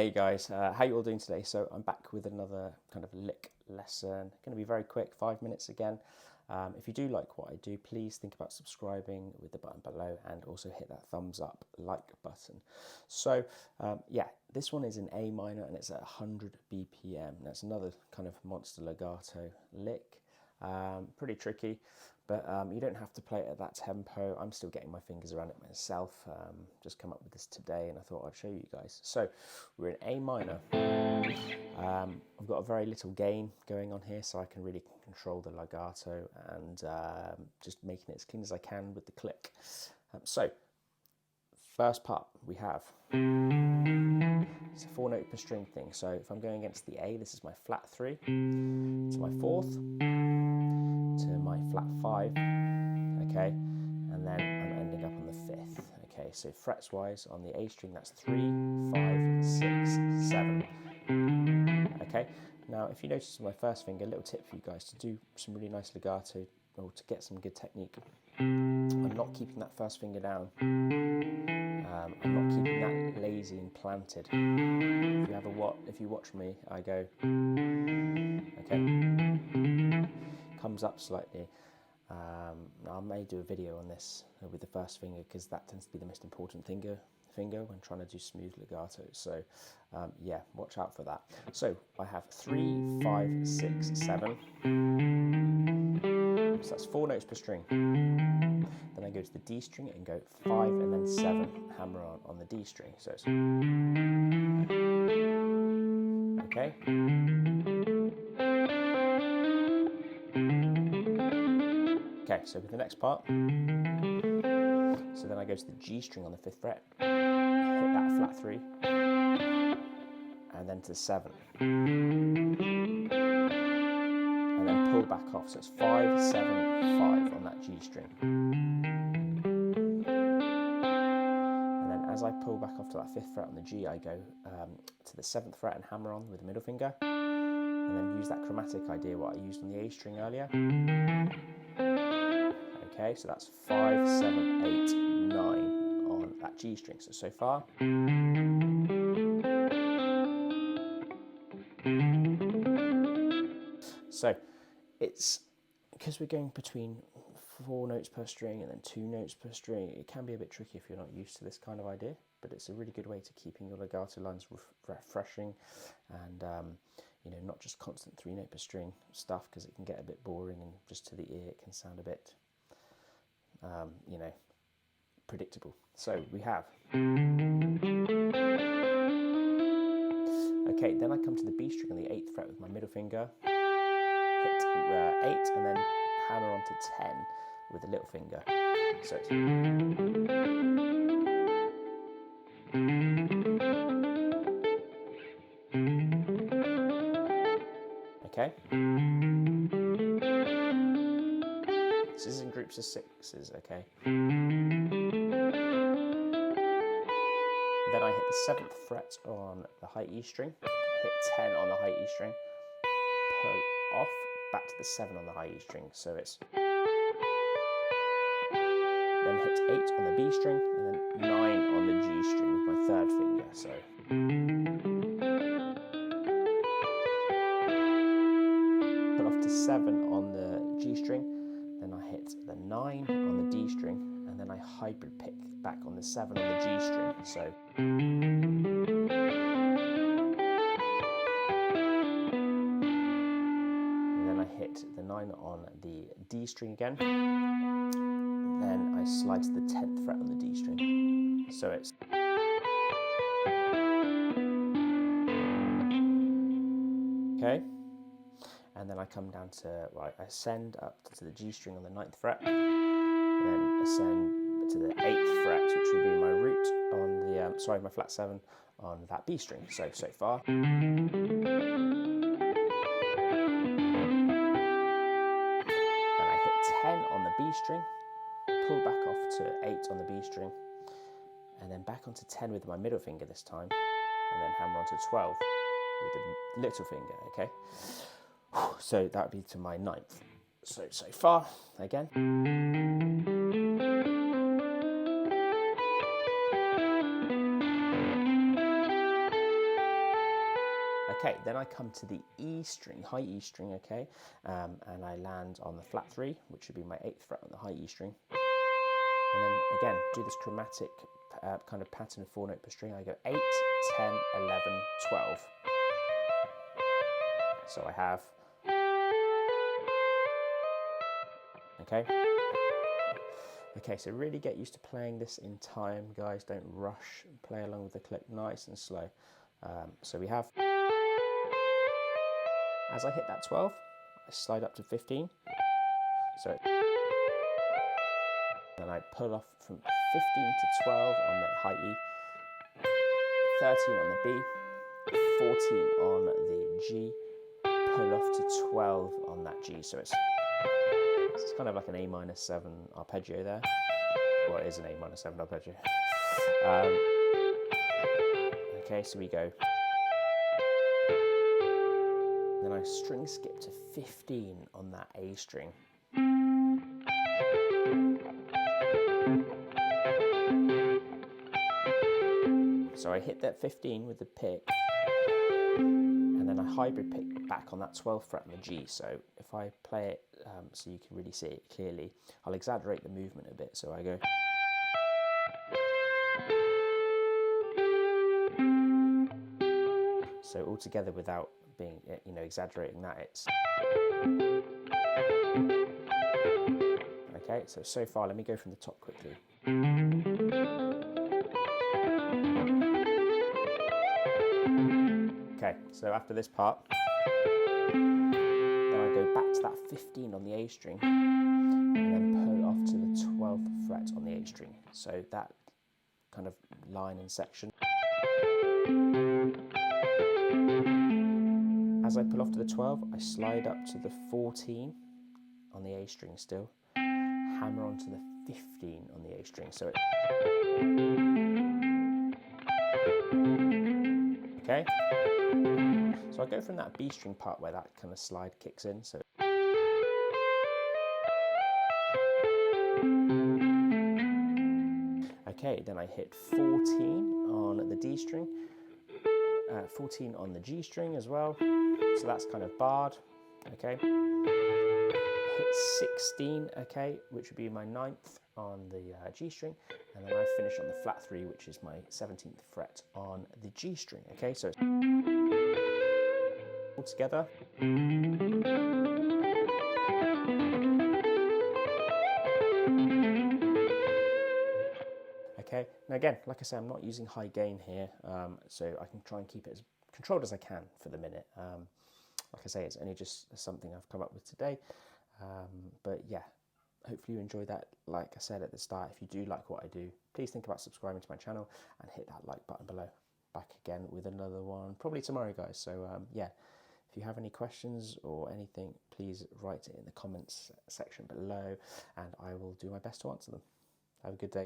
Hey guys, how you all doing today? So I'm back with another kind of lick lesson. Going to be very quick, 5 minutes again. If you do like what I do, please think about subscribing with the button below and also hit that thumbs up like button. So yeah, this one is in A minor and it's at 100 BPM. That's another kind of monster legato lick. Pretty tricky, but you don't have to play it at that tempo. I'm still getting my fingers around it myself. Just come up with this today and I thought I'd show you guys. So we're in A minor. I've got a very little gain going on here, so I can really control the legato and just making it as clean as I can with the click. So first part we have, it's a 4-note per string thing. So if I'm going against the A, this is my flat 3 to my 4th to my flat 5, okay, and then I'm ending up on the 5th. Okay, so frets wise on the A string, that's 3, 5, 6, 7. Okay, now if you notice my first finger, a little tip for you guys to do some really nice legato or to get some good technique. I'm not keeping that first finger down. I'm not keeping that lazy and planted. If you watch me, I go, okay, comes up slightly. I may do a video on this with the first finger because that tends to be the most important finger when trying to do smooth legato. So yeah, watch out for that. So I have 3, 5, 6, 7. So that's 4 notes per string. Then I go to the D string and go 5 and then 7, hammer on the D string. So it's okay. Okay, so with the next part, so then I go to the G string on the 5th fret, hit that flat 3, and then to the 7, and then pull back off. So it's 5, 7, 5 on that G string. And then as I pull back off to that 5th fret on the G, I go to the 7th fret and hammer on with the middle finger, and then use that chromatic idea what I used on the A string earlier. Okay, so that's 5, 7, 8, 9 on that G string. So far. So it's, because we're going between 4 notes per string and then 2 notes per string, it can be a bit tricky if you're not used to this kind of idea, but it's a really good way to keeping your legato lines refreshing and you know, not just constant 3-note per string stuff, because it can get a bit boring and just to the ear it can sound a bit you know, predictable. So we have, okay, then I come to the B string on the 8th fret with my middle finger, hit 8 and then hammer onto 10 with the little finger. So it's okay. This is in groups of 6s, okay. Then I hit the 7th fret on the high E string, hit 10 on the high E string, pull off, back to the 7 on the high E string. So it's then hit 8 on the B string and then 9 on the G string with my 3rd finger. So pull off to 7 on the G string, then I hit the 9 on the D string, and then I hybrid pick back on the 7 on the G string. So and then I hit the 9 on the D string again. Then I slide to the 10th fret on the D string. So it's okay. And then I come down to, right, I ascend up to the G string on the 9th fret, and then ascend to the 8th fret, which will be my root on the, my flat 7 on that B string. So far. Then I hit 10 on the B string, pull back off to 8 on the B string, and then back onto 10 with my middle finger this time, and then hammer onto 12 with the little finger, okay? So that would be to my 9th. So far, again. Okay, then I come to the E string, high E string, okay, and I land on the flat 3, which would be my 8th fret on the high E string. And then again, do this chromatic kind of pattern of 4-note per string. I go 8, 10, 11, 12. So I have, okay. Okay, so really get used to playing this in time, guys. Don't rush. Play along with the click, nice and slow. So we have, as I hit that 12, I slide up to 15. So then I pull off from 15 to 12 on the high E, 13 on the B, 14 on the G, pull off to 12 on that G. So it's kind of like an A-7 arpeggio there. Well, it is an A-7 arpeggio. Okay, so we go. Then I string skip to 15 on that A string. So I hit that 15 with the pick, and then I hybrid pick back on that 12th fret on the G. So if I play it so you can really see it clearly, I'll exaggerate the movement a bit. So I go. So all together without being, exaggerating that, it's. Okay, so far, let me go from the top quickly. Okay, so after this part, then I go back to that 15 on the A string, and then pull off to the 12th fret on the A string. So that kind of line and section. As I pull off to the 12, I slide up to the 14 on the A string still, hammer onto the 15 on the A string. So it. Okay. So I go from that B string part where that kind of slide kicks in. So. Okay, then I hit 14 on the D string, 14 on the G string as well. So that's kind of barred. Okay. Hit 16, okay, which would be my 9th on the G string, and then I finish on the flat 3, which is my 17th fret on the G string. Okay, so it's all together. Okay, now again, like I say, I'm not using high gain here, so I can try and keep it as controlled as I can for the minute. Like I say, it's only just something I've come up with today. But yeah, hopefully you enjoyed that. Like I said at the start, if you do like what I do, please think about subscribing to my channel and hit that like button below. Back again with another one, probably tomorrow, guys. So yeah, if you have any questions or anything, please write it in the comments section below, and I will do my best to answer them. Have a good day.